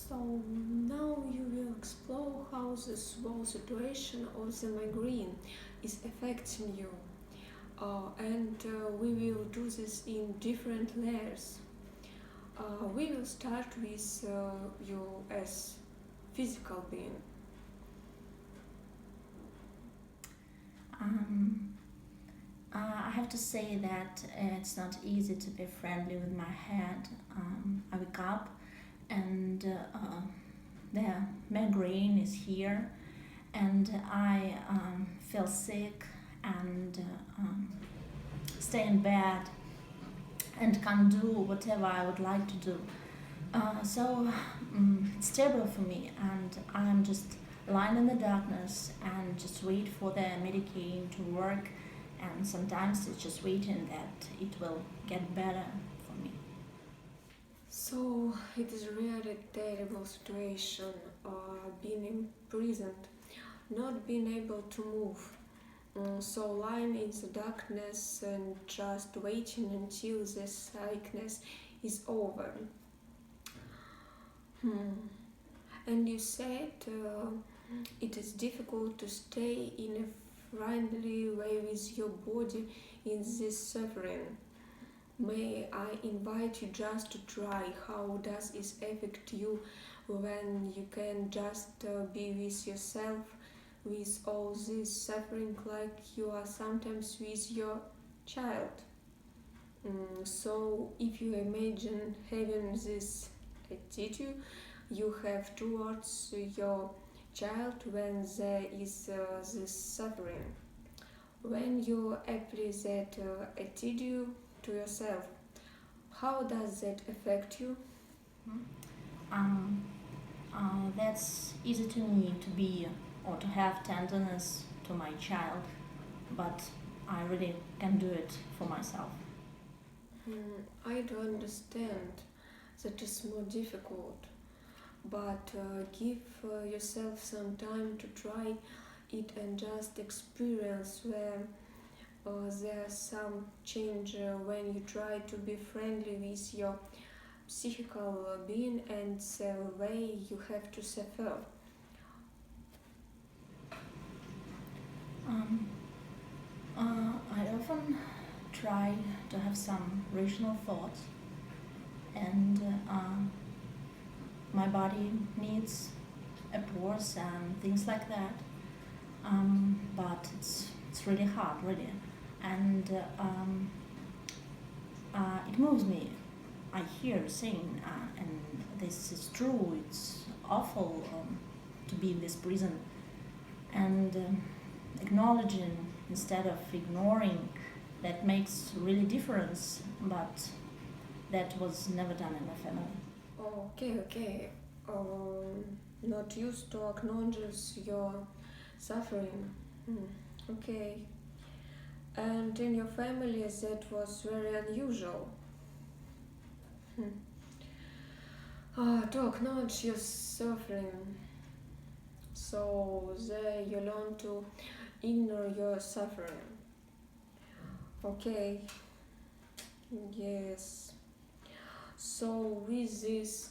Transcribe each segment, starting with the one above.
So now you will explore how this whole situation of the migraine is affecting you. And we will do this in different layers. We will start with you as physical being. Um, I have to say that it's not easy to be friendly with my head. I wake up and the migraine is here, and I feel sick and stay in bed and can't do whatever I would like to do. So it's terrible for me, and I'm just lying in the darkness and just wait for the medication to work. And sometimes it's just waiting that it will get better for me. So it is really a terrible situation, being imprisoned, not being able to move. So lying in the darkness and just waiting until the sickness is over. And you said it is difficult to stay in a friendly way with your body in this suffering. May I invite you just to try how does it affect you when you can just be with yourself with all this suffering like you are sometimes with your child. So if you imagine having this attitude you have towards your child when there is this suffering, when you apply that attitude to yourself, how does that affect you? Um, that's easy to me to be or to have tenderness to my child, but I really can do it for myself. I do understand that is more difficult, but give yourself some time to try it and just experience where there's some change when you try to be friendly with your psychical being and the way you have to suffer. Um, I often try to have some rational thoughts, and my body needs a pause and things like that. But it's really hard, really, and it moves me. I hear saying, and this is true. It's awful to be in this prison, and acknowledging instead of ignoring, that makes really difference. But that was never done in my family. Okay. Not used to acknowledge your suffering. Okay. And in your family, that was very unusual. To acknowledge your suffering. So there you learn to ignore your suffering. Okay. Yes. So with this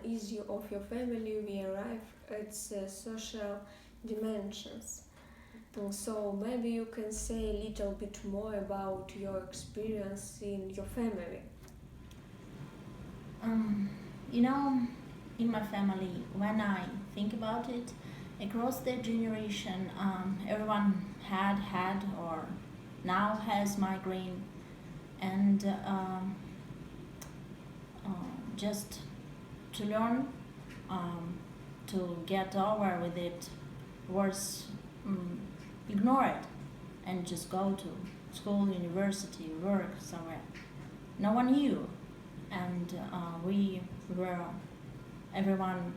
issue of your family, we arrive at the social dimensions. So maybe you can say a little bit more about your experience in your family. Um, you know, in my family, when I think about it, across the generation, everyone had or now has migraine, and just to learn to get over with it was ignore it and just go to school, university, work somewhere. No one knew, and we were everyone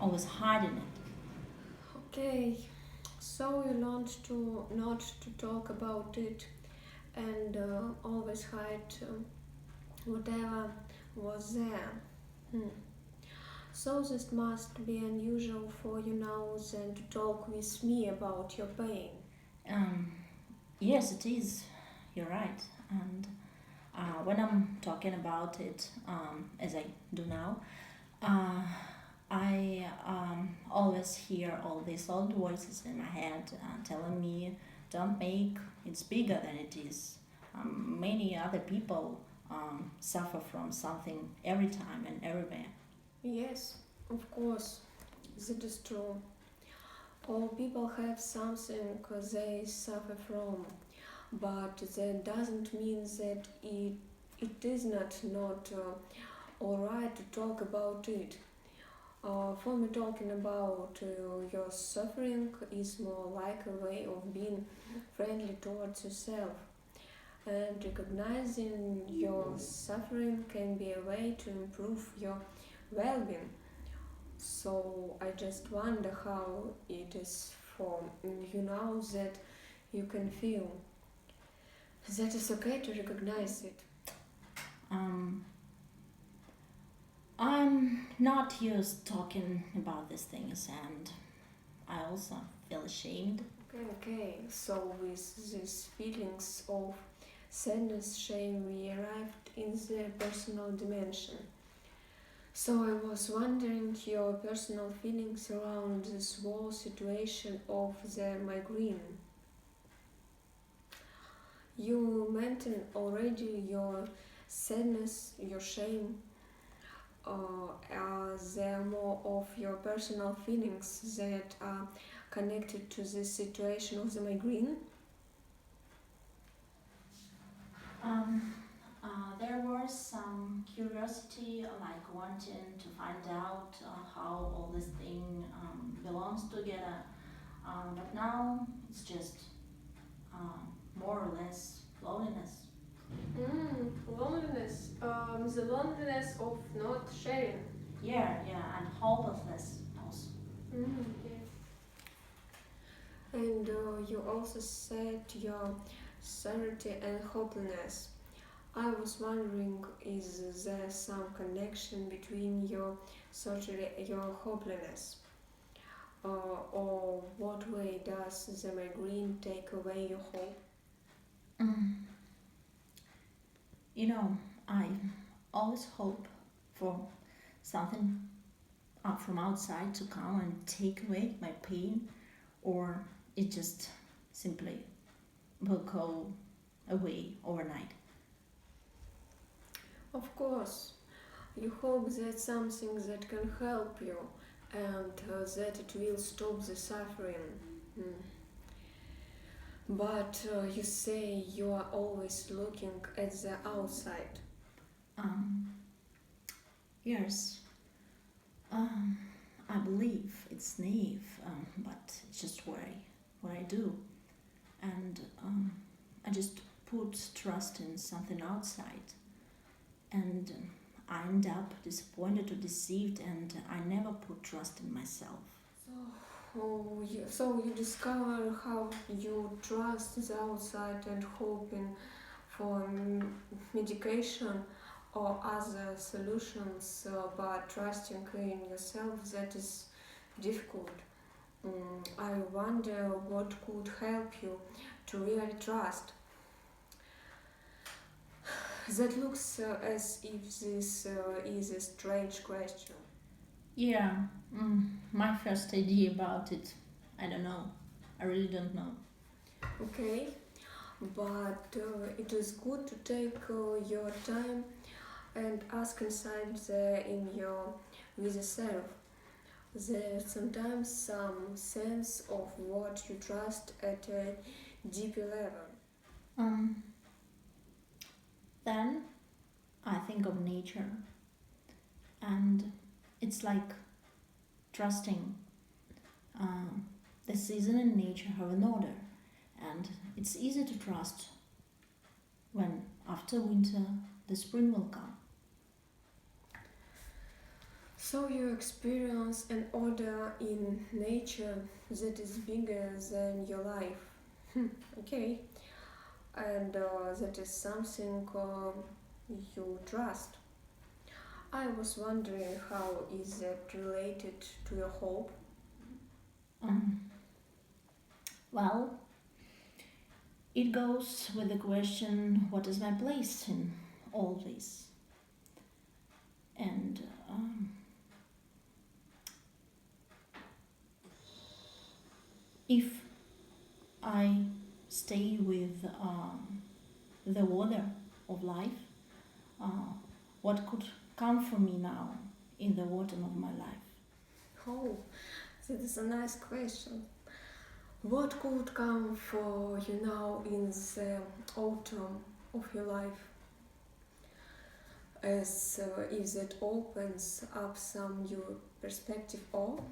always hiding it. Okay, so you learned to not to talk about it and always hide whatever was there. Hmm. So this must be unusual for you now then to talk with me about your pain. Um, yes, it is. You're right. And when I'm talking about it, as I do now, Uh, I always hear all these old voices in my head telling me, don't make it bigger than it is. Many other people suffer from something every time and everywhere. Yes, of course, that is true. All people have something they suffer from, but that doesn't mean that it is not alright to talk about it. For me, talking about your suffering is more like a way of being friendly towards yourself. And recognizing your suffering can be a way to improve your well being. So I just wonder how it is for you now that you can feel that it's okay to recognize it. Um, I'm not used talking about these things, and I also feel ashamed. Okay. So with these feelings of sadness, shame, we arrived in the personal dimension. So I was wondering your personal feelings around this whole situation of the migraine. You mentioned already your sadness, your shame. Are there more of your personal feelings that are connected to this situation of the migraine? Um, there was some curiosity, like wanting to find out how all this thing belongs together. But now it's just more or less loneliness. Loneliness. The loneliness of not sharing. Yeah, yeah, and hopelessness also. Yes. And you also said your sanity and hopelessness. I was wondering, is there some connection between your surgery and your hopelessness? Or what way does the migraine take away your hope? Mm. You know, I always hope for something from outside to come and take away my pain, or it just simply will go away overnight. Of course, you hope that something that can help you and that it will stop the suffering. Mm. But you say you are always looking at the outside. Um, yes, um, I believe it's naive, but it's just what I do, and I just put trust in something outside, and I end up disappointed or deceived, and I never put trust in myself. So you discover how you trust the outside and hoping for medication or other solutions, but trusting in yourself that is difficult. I wonder what could help you to really trust. That looks as if this is a strange question. Yeah, my first idea about it, I don't know. I really don't know. Okay, but it is good to take your time and ask inside in your with yourself. There's sometimes some sense of what you trust at a deeper level. Um, then I think of nature, and it's like trusting um, the season and nature have an order, and it's easy to trust when after winter the spring will come. So you experience an order in nature that is bigger than your life. Okay, and that is something you trust. I was wondering how is that related to your hope? Um, well, it goes with the question, what is my place in all this? And If I stay with the water of life, uh, what could come for me now in the autumn of my life? Oh, that is a nice question. What could come for you now in the autumn of your life? As if that opens up some new perspective or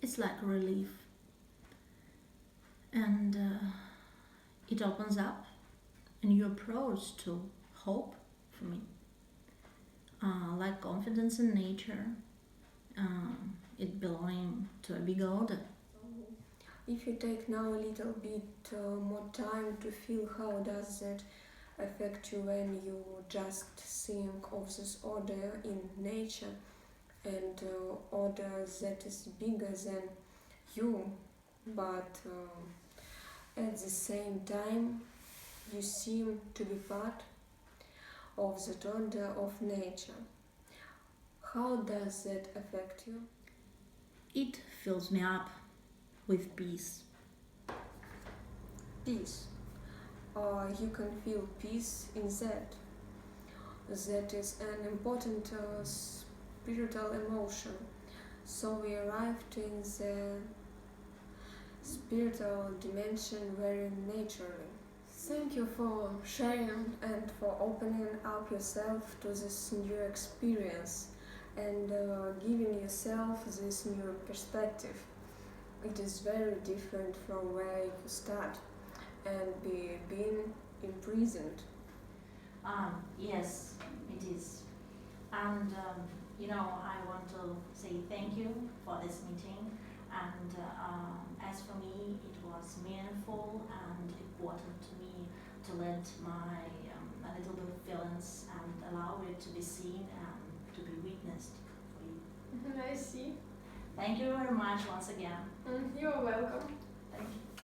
It's like relief, and it opens up a new approach to hope for me, like confidence in nature, it belonging to a big order. if you take now a little bit more time to feel how does that affect you when you just think of this order in nature and order that is bigger than you, but at the same time you seem to be part of that order of nature. How does that affect you? It fills me up with peace. Peace. You can feel peace in that. That is an important spiritual emotion. So we arrived in the spiritual dimension very naturally. Thank you for sharing and for opening up yourself to this new experience and giving yourself this new perspective. It is very different from where you start and being imprisoned. Yes, it is. And I want to say thank you for this meeting. And as for me, it was meaningful and important to me to let my a little bit of feelings and allow it to be seen and to be witnessed for you. I see. Thank you very much once again. You're welcome. Thank you.